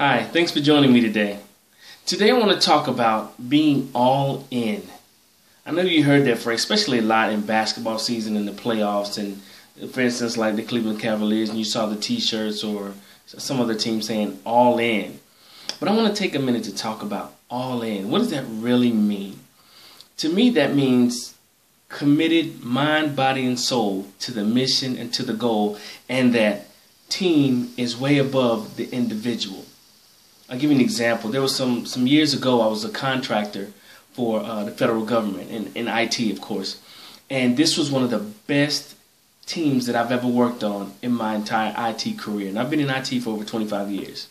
Hi, thanks for joining me today. Today I want to talk about being all in. I know you heard that phrase, especially a lot in basketball season and the playoffs, and for instance like the Cleveland Cavaliers, and you saw the t-shirts or some other team saying all in. But I want to take a minute to talk about all in. What does that really mean? To me, that means committed mind, body, and soul to the mission and to the goal, and that team is way above the individual. I'll give you an example. There was some years ago, I was a contractor for the federal government, in IT, of course. And this was one of the best teams that I've ever worked on in my entire IT career. And I've been in IT for over 25 years.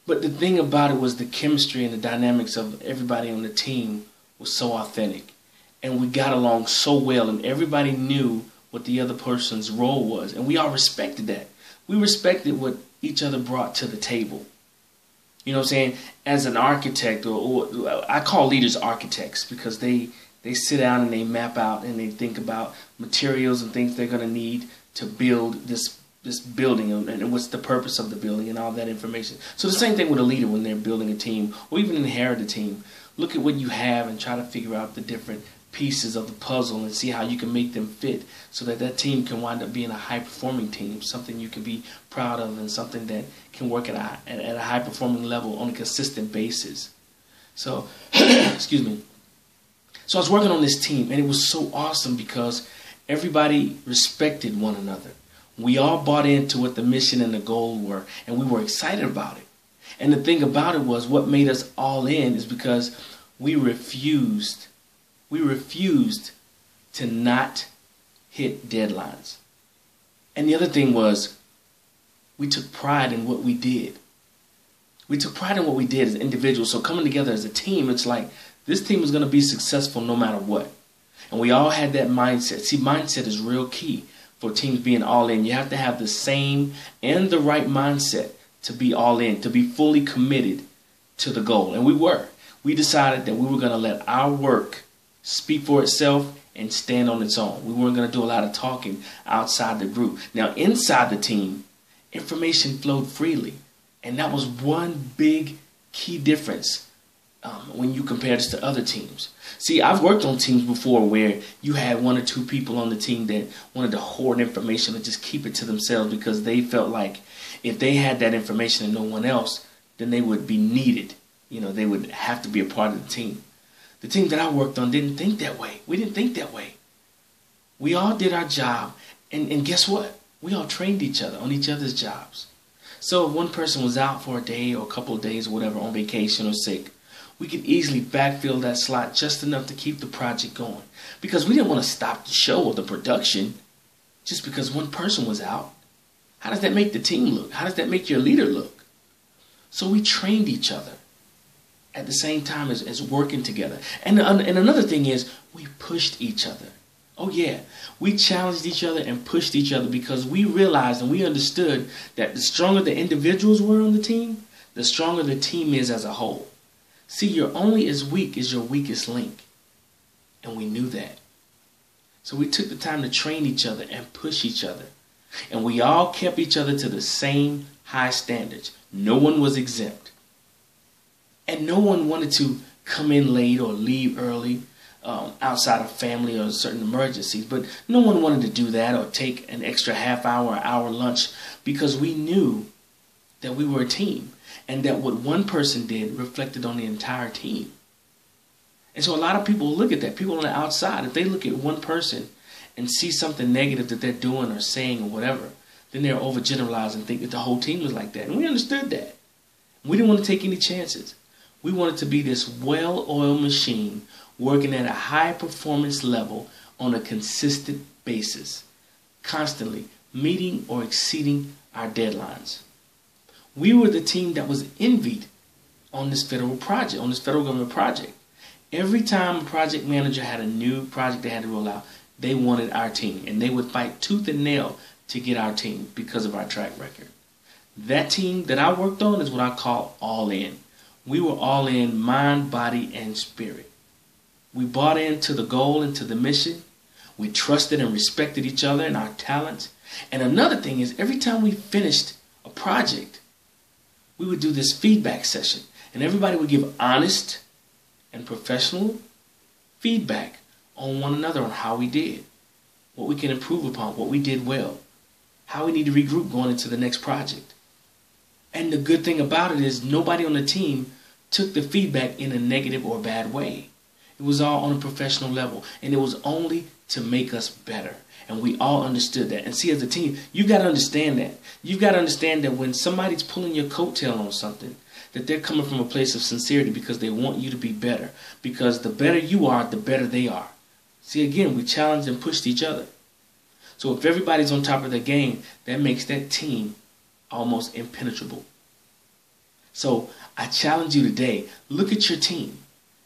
But the thing about it was the chemistry and the dynamics of everybody on the team was so authentic. And we got along so well, and everybody knew what the other person's role was. And we all respected that. We respected what each other brought to the table. You know what I'm saying? As an architect, or I call leaders architects, because they sit down and they map out and they think about materials and things they're going to need to build this building, and what's the purpose of the building and all that information. So the same thing with a leader when they're building a team or even inherit a team. Look at what you have and try to figure out the different pieces of the puzzle and see how you can make them fit so that that team can wind up being a high-performing team, something you can be proud of and something that can work at a high-performing level on a consistent basis. So, excuse me. So I was working on this team, and it was so awesome because everybody respected one another. We all bought into what the mission and the goal were, and we were excited about it. And the thing about it was, what made us all in is because we refused to not hit deadlines. And the other thing was, we took pride in what we did. We took pride in what we did as individuals. So coming together as a team, it's like this team is going to be successful no matter what. And we all had that mindset. See, mindset is real key for teams being all in. You have to have the same and the right mindset to be all in, to be fully committed to the goal. And we were. We decided that we were going to let our work speak for itself and stand on its own. We weren't going to do a lot of talking outside the group. Now, inside the team, information flowed freely. And that was one big key difference when you compare this to other teams. See, I've worked on teams before where you had one or two people on the team that wanted to hoard information and just keep it to themselves because they felt like if they had that information and no one else, then they would be needed. You know, they would have to be a part of the team. The team that I worked on didn't think that way. We didn't think that way. We all did our job, and guess what? We all trained each other on each other's jobs. So if one person was out for a day or a couple of days or whatever on vacation or sick, we could easily backfill that slot just enough to keep the project going. Because we didn't want to stop the show or the production just because one person was out. How does that make the team look? How does that make your leader look? So we trained each other at the same time as working together. And another thing is, we pushed each other. Oh yeah, we challenged each other and pushed each other because we realized and we understood that the stronger the individuals were on the team, the stronger the team is as a whole. See, you're only as weak as your weakest link. And we knew that. So we took the time to train each other and push each other. And we all kept each other to the same high standards. No one was exempt. And no one wanted to come in late or leave early outside of family or certain emergencies. But no one wanted to do that or take an extra half hour or hour lunch because we knew that we were a team and that what one person did reflected on the entire team. And so a lot of people look at that. People on the outside, if they look at one person and see something negative that they're doing or saying or whatever, then they're overgeneralized and think that the whole team was like that. And we understood that. We didn't want to take any chances. We wanted to be this well-oiled machine working at a high performance level on a consistent basis, constantly meeting or exceeding our deadlines. We were the team that was envied on this federal project, on this federal government project. Every time a project manager had a new project they had to roll out, they wanted our team, and they would fight tooth and nail to get our team because of our track record. That team that I worked on is what I call all in. We were all in mind, body, and spirit. We bought into the goal and to the mission. We trusted and respected each other and our talents. And another thing is, every time we finished a project, we would do this feedback session. And everybody would give honest and professional feedback on one another on how we did, what we can improve upon, what we did well, how we need to regroup going into the next project. And the good thing about it is nobody on the team took the feedback in a negative or bad way. It was all on a professional level, and it was only to make us better. And we all understood that. And see, as a team, you've got to understand that. You've got to understand that when somebody's pulling your coattail on something, that they're coming from a place of sincerity because they want you to be better. Because the better you are, the better they are. See, again, we challenged and pushed each other. So if everybody's on top of their game, that makes that team almost impenetrable. So I challenge you today, look at your team.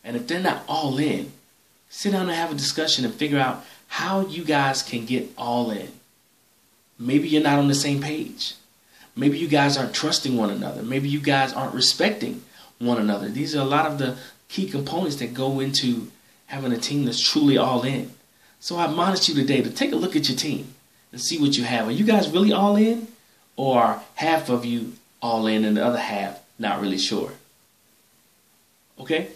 And if they're not all in, sit down and have a discussion and figure out how you guys can get all in. Maybe you're not on the same page. Maybe you guys aren't trusting one another. Maybe you guys aren't respecting one another. These are a lot of the key components that go into having a team that's truly all in. So I admonish you today to take a look at your team and see what you have. Are you guys really all in? Or are half of you all in and the other half not really sure? Okay?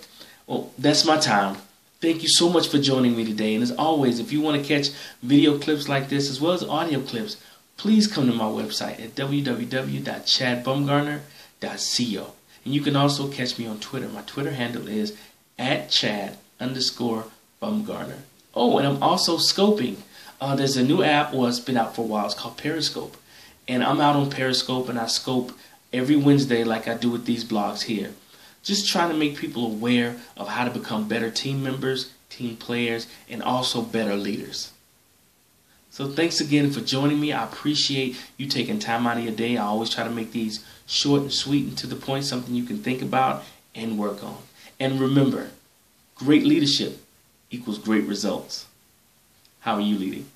Well, that's my time. Thank you so much for joining me today. And as always, if you want to catch video clips like this as well as audio clips, please come to my website at www.chadbumgarner.co. And you can also catch me on Twitter. My Twitter handle is @Chad_Bumgarner. Oh, and I'm also scoping. There's a new app, well, it's been out for a while. It's called Periscope. And I'm out on Periscope, and I scope every Wednesday like I do with these blogs here. Just trying to make people aware of how to become better team members, team players, and also better leaders. So thanks again for joining me. I appreciate you taking time out of your day. I always try to make these short and sweet and to the point, something you can think about and work on. And remember, great leadership equals great results. How are you leading?